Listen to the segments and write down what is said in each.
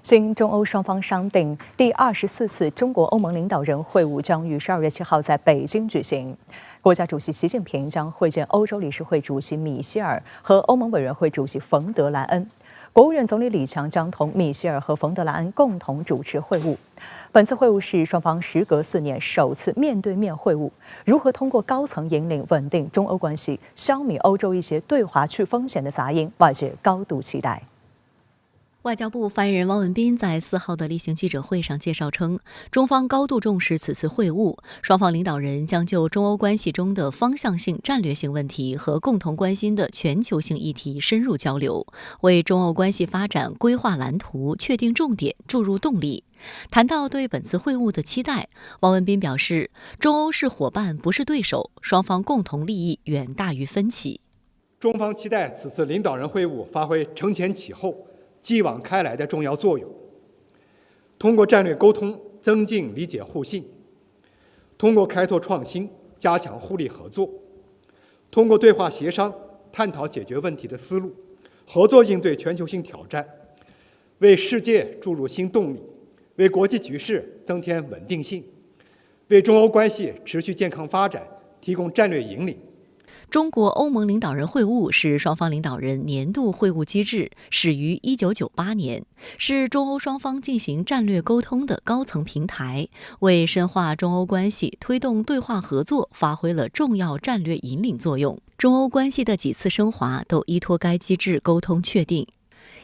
经中欧双方商定，第24次中国欧盟领导人会晤将于12月7号在北京举行。国家主席习近平将会见欧洲理事会主席米歇尔和欧盟委员会主席冯德莱恩。国务院总理李强将同米歇尔和冯德莱恩共同主持会晤。本次会晤是双方时隔4年首次面对面会晤，如何通过高层引领稳定中欧关系，消弭欧洲一些对华去风险的杂音，外界高度期待。外交部发言人汪文斌在4号的例行记者会上介绍称，中方高度重视此次会晤，双方领导人将就中欧关系中的方向性、战略性问题和共同关心的全球性议题深入交流，为中欧关系发展规划蓝图、确定重点、注入动力。谈到对本次会晤的期待，汪文斌表示，中欧是伙伴，不是对手，双方共同利益远大于分歧。中方期待此次领导人会晤发挥承前启后、继往开来的重要作用，通过战略沟通增进理解互信，通过开拓创新加强互利合作，通过对话协商探讨解决问题的思路，合作应对全球性挑战，为世界注入新动力，为国际局势增添稳定性，为中欧关系持续健康发展提供战略引领。中国欧盟领导人会晤是双方领导人年度会晤机制，始于1998年，是中欧双方进行战略沟通的高层平台，为深化中欧关系、推动对话合作发挥了重要战略引领作用。中欧关系的几次升华都依托该机制沟通确定。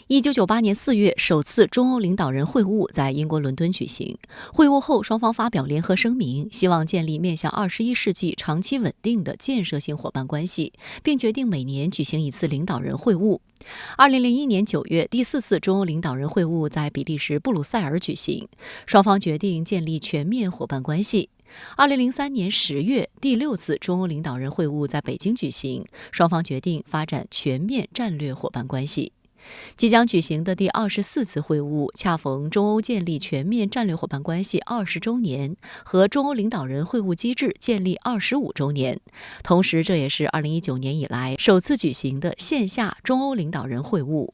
1998年4月，首次中欧领导人会晤在英国伦敦举行。会晤后，双方发表联合声明，希望建立面向21世纪长期稳定的建设性伙伴关系，并决定每年举行一次领导人会晤。2001年9月，第4次中欧领导人会晤在比利时布鲁塞尔举行，双方决定建立全面伙伴关系。2003年10月，第6次中欧领导人会晤在北京举行，双方决定发展全面战略伙伴关系。即将举行的第24次会晤，恰逢中欧建立全面战略伙伴关系20周年和中欧领导人会晤机制建立25周年。同时，这也是2019年以来首次举行的线下中欧领导人会晤。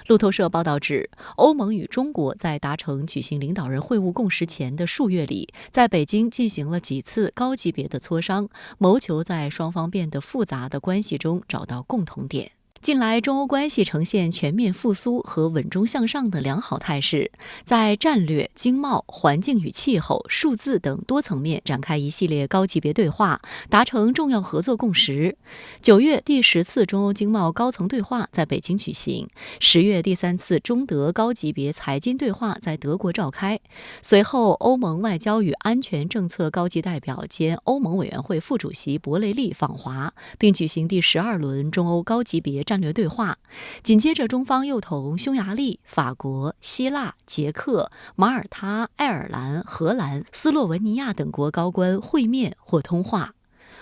路透社报道指，欧盟与中国在达成举行领导人会晤共识前的数月里，在北京进行了几次高级别的磋商，谋求在双方变得复杂的关系中找到共同点。近来，中欧关系呈现全面复苏和稳中向上的良好态势，在战略、经贸、环境与气候、数字等多层面展开一系列高级别对话，达成重要合作共识。9月，第10次中欧经贸高层对话在北京举行；10月，第3次中德高级别财经对话在德国召开。随后，欧盟外交与安全政策高级代表兼欧盟委员会副主席博雷利访华，并举行第12轮中欧高级别战略对话。紧接着，中方又同匈牙利、法国、希腊、捷克、马耳他、爱尔兰、荷兰、斯洛文尼亚等国高官会面或通话。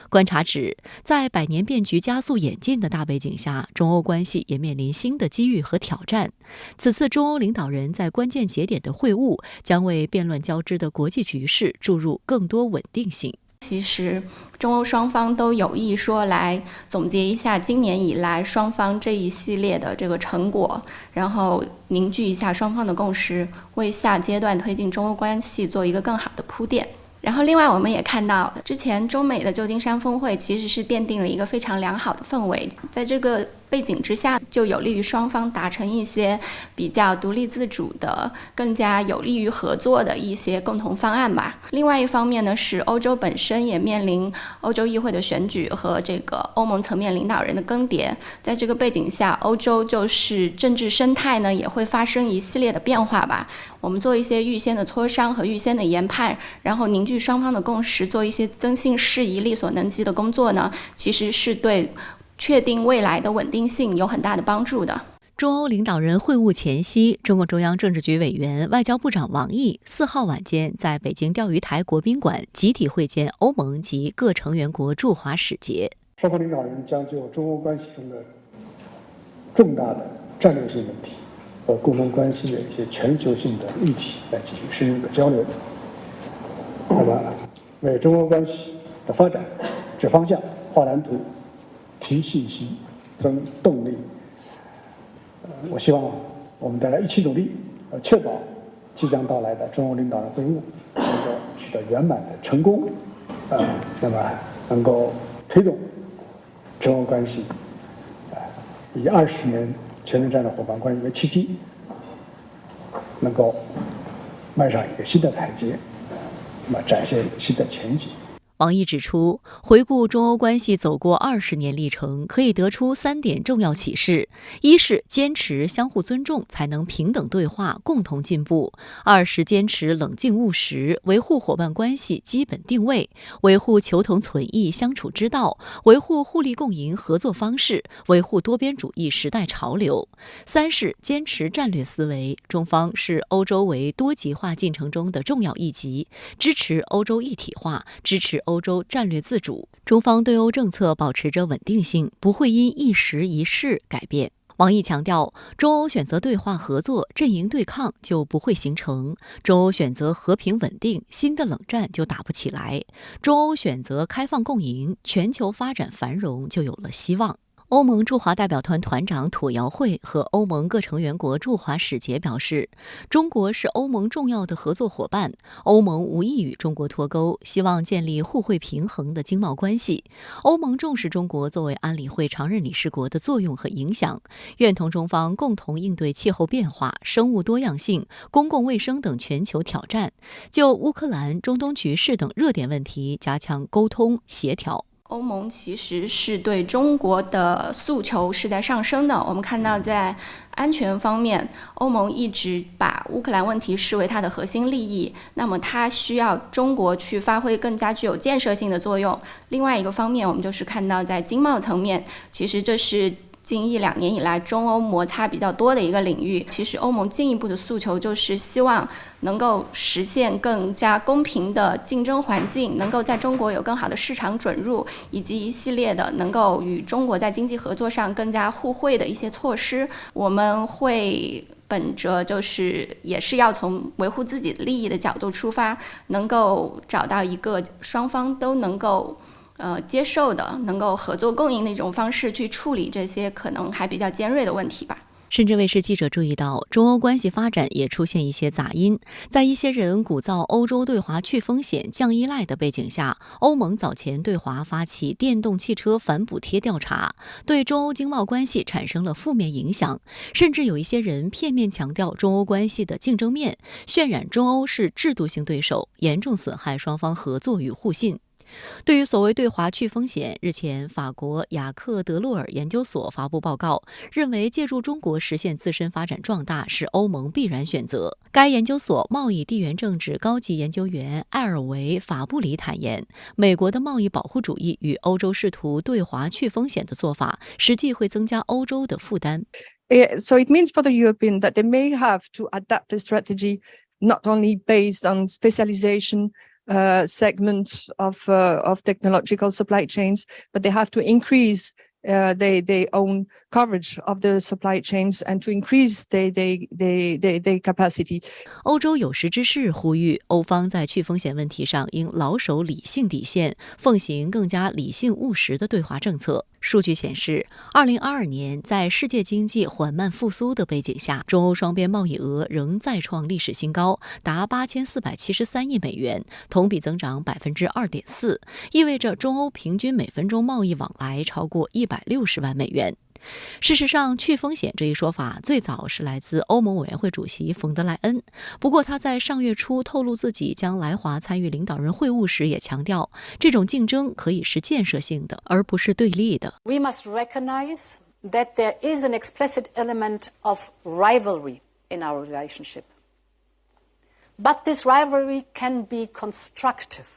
观察指，在百年变局加速演进的大背景下，中欧关系也面临新的机遇和挑战。此次中欧领导人在关键节点的会晤，将为变乱交织的国际局势注入更多稳定性。其实中欧双方都有意说来总结一下今年以来双方这一系列的这个成果，然后凝聚一下双方的共识，为下阶段推进中欧关系做一个更好的铺垫。然后另外我们也看到，之前中美的旧金山峰会其实是奠定了一个非常良好的氛围，在这个背景之下，就有利于双方达成一些比较独立自主的、更加有利于合作的一些共同方案吧。另外一方面呢，是欧洲本身也面临欧洲议会的选举和这个欧盟层面领导人的更迭，在这个背景下，欧洲就是政治生态呢也会发生一系列的变化吧。我们做一些预先的磋商和预先的研判，然后凝聚双方的共识，做一些增信事宜、力所能及的工作呢，其实是对确定未来的稳定性有很大的帮助的。中欧领导人会晤前夕，中共中央政治局委员、外交部长王毅4号晚间在北京钓鱼台国宾馆集体会见欧盟及各成员国驻华使节。双方领导人将就中欧关系中的重大的战略性问题和共同关系的一些全球性的议题来进行深入的交流，那么为中欧关系的发展指方向、画蓝图、提信心、增动力。我希望我们大家一起努力，确保即将到来的中欧领导人会晤能够取得圆满的成功，那么能够推动中欧关系以20年全面战略伙伴关系为契机，能够迈上一个新的台阶，那么展现一个新的前景。王毅指出，回顾中欧关系走过20年历程，可以得出3点重要启示：一是坚持相互尊重，才能平等对话，共同进步；二是坚持冷静务实，维护伙伴关系基本定位，维护求同存异相处之道，维护互利共赢合作方式，维护多边主义时代潮流；三是坚持战略思维，中方视欧洲为多极化进程中的重要一极，支持欧洲一体化，支持欧洲战略自主，中方对欧政策保持着稳定性，不会因一时一事改变。王毅强调，中欧选择对话合作，阵营对抗就不会形成；中欧选择和平稳定，新的冷战就打不起来；中欧选择开放共赢，全球发展繁荣就有了希望。欧盟驻华代表团团长妥尧会和欧盟各成员国驻华使节表示，中国是欧盟重要的合作伙伴，欧盟无意与中国脱钩，希望建立互惠平衡的经贸关系。欧盟重视中国作为安理会常任理事国的作用和影响，愿同中方共同应对气候变化、生物多样性、公共卫生等全球挑战，就乌克兰、中东局势等热点问题加强沟通协调。欧盟其实是对中国的诉求是在上升的。我们看到在安全方面，欧盟一直把乌克兰问题视为它的核心利益，那么它需要中国去发挥更加具有建设性的作用。另外一个方面，我们就是看到在经贸层面，其实这是近1-2年以来中欧摩擦比较多的一个领域。其实欧盟进一步的诉求就是希望能够实现更加公平的竞争环境，能够在中国有更好的市场准入，以及一系列的能够与中国在经济合作上更加互惠的一些措施。我们会本着就是也是要从维护自己的利益的角度出发，能够找到一个双方都能够接受的、能够合作共赢的一种方式去处理这些可能还比较尖锐的问题吧。深圳卫视记者注意到，中欧关系发展也出现一些杂音。在一些人鼓噪欧洲对华去风险、降依赖的背景下，欧盟早前对华发起电动汽车反补贴调查，对中欧经贸关系产生了负面影响。甚至有一些人片面强调中欧关系的竞争面，渲染中欧是制度性对手，严重损害双方合作与互信。对于所谓对华去风险，日前法国雅克德洛尔研究所发布报告，认为借助中国实现自身发展壮大是欧盟必然选择。该研究所贸易地缘政治高级研究员埃尔维·法布里坦言，美国的贸易保护主义与欧洲试图对华去风险的做法，实际会增加欧洲的负担。So it means for the European that they may have to adapt a strategy not only based on specialization segment of technological supply chains, but they have to increase their own coverage of the supply chains and to increase their capacity. 欧洲有识之士呼吁，欧方在去风险问题上应牢守理性底线，奉行更加理性务实的对华政策。数据显示，2022年在世界经济缓慢复苏的背景下，中欧双边贸易额仍再创历史新高，达8473亿美元，同比增长2.4%，意味着中欧平均每分钟贸易往来超过160万美元。事实上，去风险这一说法最早是来自欧盟委员会主席冯德莱恩。不过，他在上月初透露自己将来华参与领导人会晤时，也强调，这种竞争可以是建设性的，而不是对立的。We must recognize that there is an explicit element of rivalry in our relationship. But this rivalry can be constructive,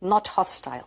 not hostile.